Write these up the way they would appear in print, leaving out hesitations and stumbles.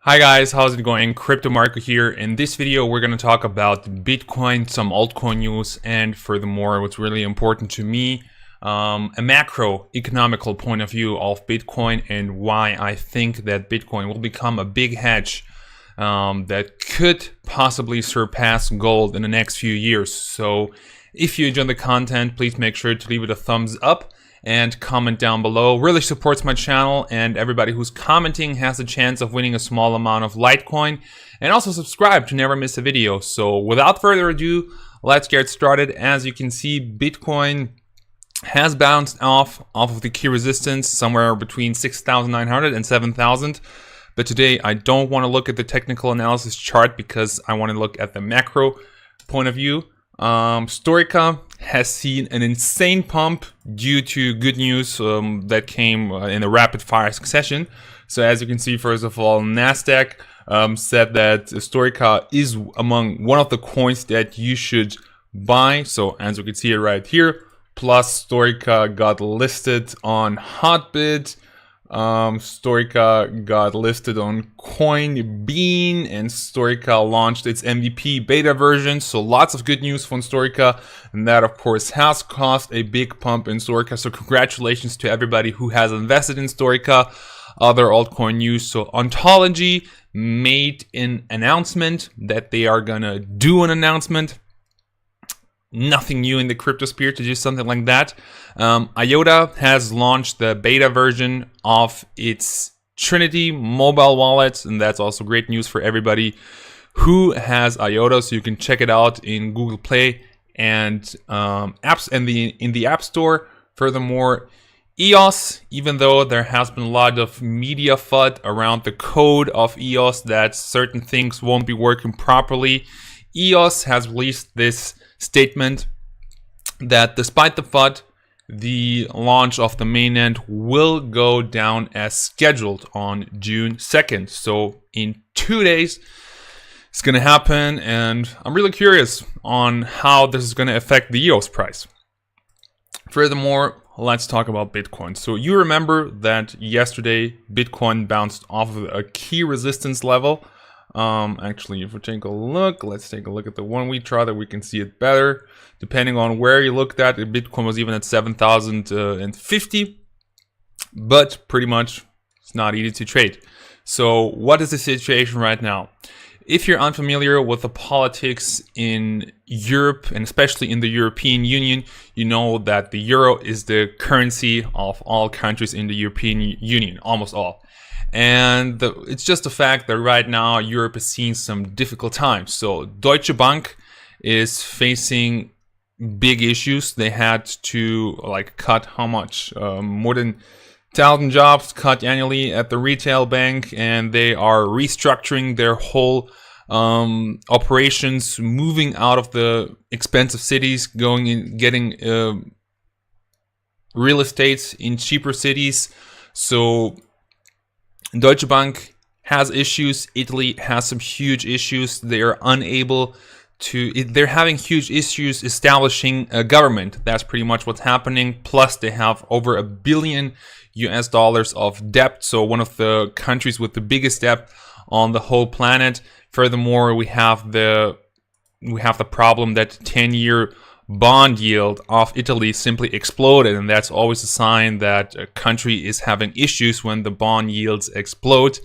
Hi guys, how's it going? Crypto Marco here. In this video, we're going to talk about Bitcoin, some altcoin news, and furthermore, what's really important to me, a macro-economical point of view of Bitcoin and why I think that Bitcoin will become a big hedge that could possibly surpass gold in the next few years. So if you enjoy the content, please make sure to leave it a thumbs up and comment down below. Really supports my channel, and everybody who's commenting has a chance of winning a small amount of Litecoin. And also subscribe to never miss a video. So without further ado, let's get started. As you can see, Bitcoin has bounced off of the key resistance somewhere between 6,900 and 7,000. But today I don't want to look at the technical analysis chart because I want to look at the macro point of view. Storica has seen an insane pump due to good news that came in a rapid fire succession. So as you can see, first of all, Nasdaq said that Storica is among one of the coins that you should buy. So as you can see it right here, plus Storica got listed on Hotbit. Storica got listed on Coinbean, and Storica launched its MVP beta version. So lots of good news from Storica, and that of course has caused a big pump in Storica. So congratulations to everybody who has invested in Storica. Other altcoin news, so Ontology made an announcement that they are gonna do an announcement. Nothing new in the cryptosphere to do something like that. IOTA has launched the beta version of its Trinity mobile wallet, and that's also great news for everybody who has IOTA. So you can check it out in Google Play and apps and in the App Store. Furthermore, EOS, even though there has been a lot of media FUD around the code of EOS that certain things won't be working properly, EOS has released this statement that despite the FUD, the launch of the mainnet will go down as scheduled on June 2nd. So in 2 days, it's going to happen, and I'm really curious on how this is going to affect the EOS price. Furthermore, let's talk about Bitcoin. So you remember that yesterday Bitcoin bounced off of a key resistance level. Actually, if we take a look, let's take a look at the 1 week chart that we can see it better. Depending on where you looked at, Bitcoin was even at 7,050, but pretty much it's not easy to trade. So what is the situation right now? If you're unfamiliar with the politics in Europe, and especially in the European Union, you know that the euro is the currency of all countries in the European Union, almost all. And it's just a fact that right now Europe is seeing some difficult times. So Deutsche Bank is facing big issues. They had to cut how much? More than 1,000 jobs cut annually at the retail bank, and they are restructuring their whole operations, moving out of the expensive cities, going in, getting real estate in cheaper cities. So Deutsche Bank has issues. Italy has some huge issues. They are unable to, they're having huge issues establishing a government. That's pretty much what's happening. Plus they have over $1 billion of debt. So one of the countries with the biggest debt on the whole planet. Furthermore, we have the problem that 10-year bond yield of Italy simply exploded, and that's always a sign that a country is having issues when the bond yields explode.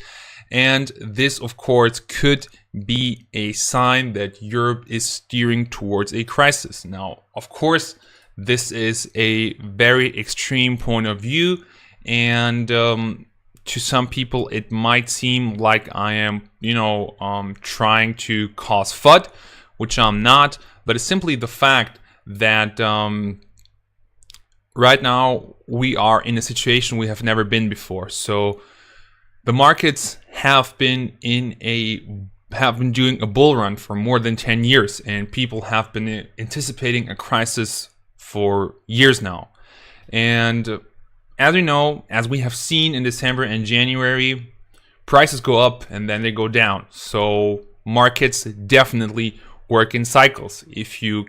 And this, of course, could be a sign that Europe is steering towards a crisis. Now, of course, this is a very extreme point of view, and to some people it might seem like I am, trying to cause FUD, which I'm not, but it's simply the fact that right now we are in a situation we have never been before. So the markets have been doing a bull run for more than 10 years, and people have been anticipating a crisis for years now. And as we know, as we have seen in December and January, prices go up and then they go down. So markets definitely work in cycles. If you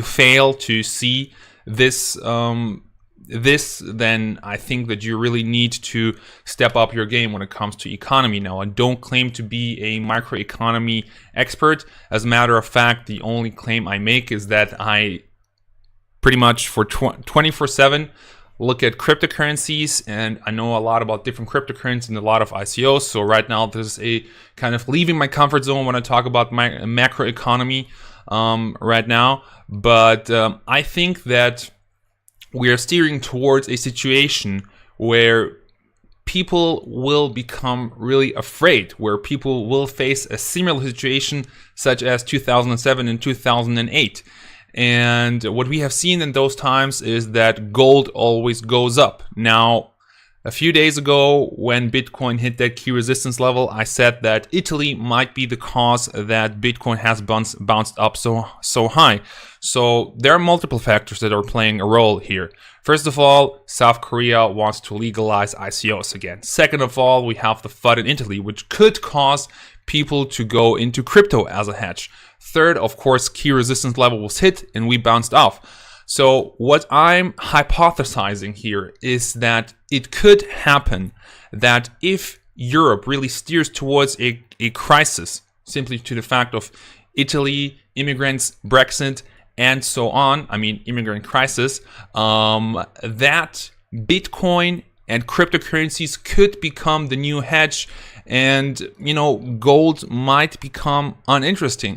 fail to see this then I think that you really need to step up your game when it comes to economy. Now, I don't claim to be a microeconomy expert. As a matter of fact, the only claim I make is that I pretty much for 24/7 look at cryptocurrencies, and I know a lot about different cryptocurrencies and a lot of ICOs. So right now, this is a kind of leaving my comfort zone when I talk about my macroeconomy right now. But I think that we are steering towards a situation where people will become really afraid, where people will face a similar situation such as 2007 and 2008. And what we have seen in those times is that gold always goes up. Now, a few days ago, when Bitcoin hit that key resistance level, I said that Italy might be the cause that Bitcoin has bounced up so high. So there are multiple factors that are playing a role here. First of all, South Korea wants to legalize ICOs again. Second of all, we have the FUD in Italy, which could cause people to go into crypto as a hedge. Third, of course, key resistance level was hit and we bounced off. So what I'm hypothesizing here is that it could happen that if Europe really steers towards a crisis, simply to the fact of Italy, immigrants, Brexit, and so on, I mean immigrant crisis, that Bitcoin and cryptocurrencies could become the new hedge, and gold might become uninteresting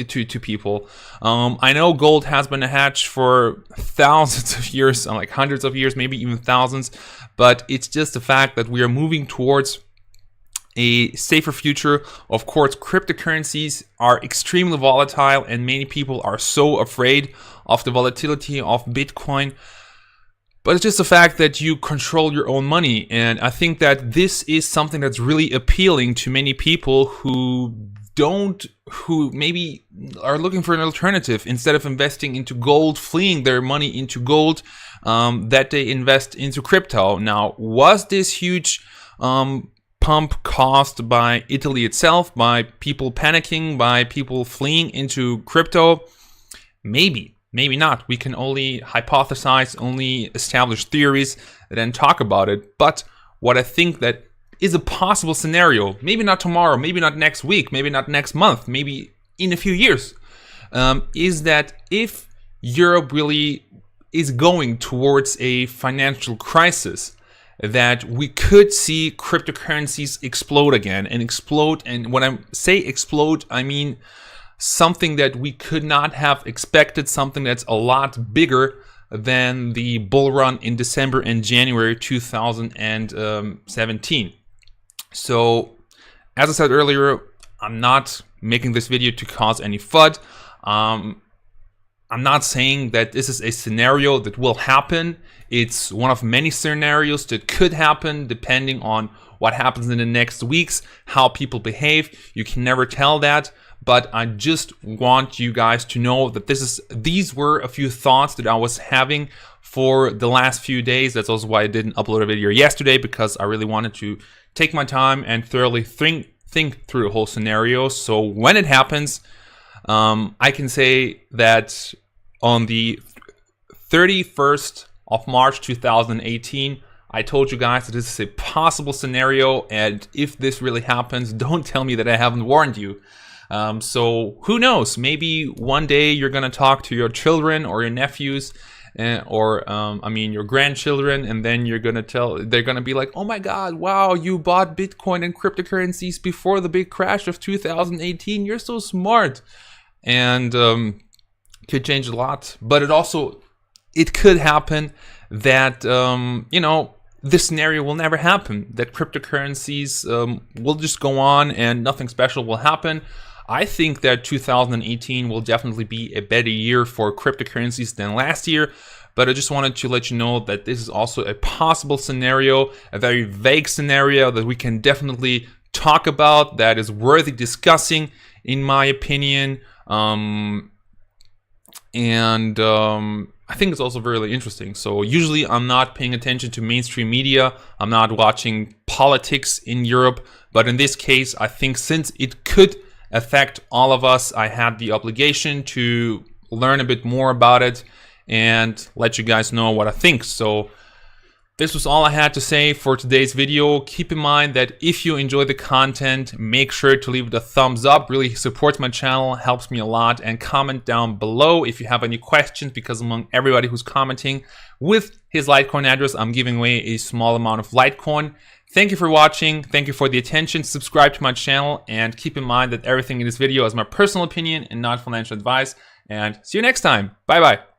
to people. I know gold has been a hedge for thousands of years, like hundreds of years, maybe even thousands, but it's just the fact that we are moving towards a safer future. Of course, cryptocurrencies are extremely volatile, and many people are so afraid of the volatility of Bitcoin. But it's just the fact that you control your own money. And I think that this is something that's really appealing to many people who maybe are looking for an alternative. Instead of investing into gold, fleeing their money into gold, that they invest into crypto. Now, was this huge pump caused by Italy itself, by people panicking, by people fleeing into crypto? Maybe. Maybe not. We can only hypothesize, only establish theories, and then talk about it. But what I think that is a possible scenario, maybe not tomorrow, maybe not next week, maybe not next month, maybe in a few years, is that if Europe really is going towards a financial crisis, that we could see cryptocurrencies explode again and explode. And when I say explode, I mean something that we could not have expected, something that's a lot bigger than the bull run in December and January 2017. So, as I said earlier, I'm not making this video to cause any FUD. I'm not saying that this is a scenario that will happen. It's one of many scenarios that could happen depending on what happens in the next weeks, how people behave. You can never tell that. But I just want you guys to know that these were a few thoughts that I was having for the last few days. That's also why I didn't upload a video yesterday, because I really wanted to take my time and thoroughly think through the whole scenario. So when it happens, I can say that on the 31st of March 2018, I told you guys that this is a possible scenario, and if this really happens, don't tell me that I haven't warned you. So who knows? Maybe one day you're gonna talk to your children or your nephews, or your grandchildren, and then they're gonna be like, "Oh my God, wow, you bought Bitcoin and cryptocurrencies before the big crash of 2018. You're so smart," and could change a lot. But it could happen that this scenario will never happen. That cryptocurrencies will just go on and nothing special will happen. I think that 2018 will definitely be a better year for cryptocurrencies than last year, but I just wanted to let you know that this is also a possible scenario, a very vague scenario that we can definitely talk about, that is worthy discussing, in my opinion. I think it's also really interesting. So usually I'm not paying attention to mainstream media. I'm not watching politics in Europe, but in this case, I think since it could affect all of us, I had the obligation to learn a bit more about it and let you guys know what I think. So this was all I had to say for today's video. Keep in mind that if you enjoy the content, make sure to leave it a thumbs up. Really supports my channel, helps me a lot. And comment down below if you have any questions, because among everybody who's commenting with his Litecoin address, I'm giving away a small amount of Litecoin. Thank you for watching. Thank you for the attention. Subscribe to my channel, and keep in mind that everything in this video is my personal opinion and not financial advice. And see you next time. Bye bye.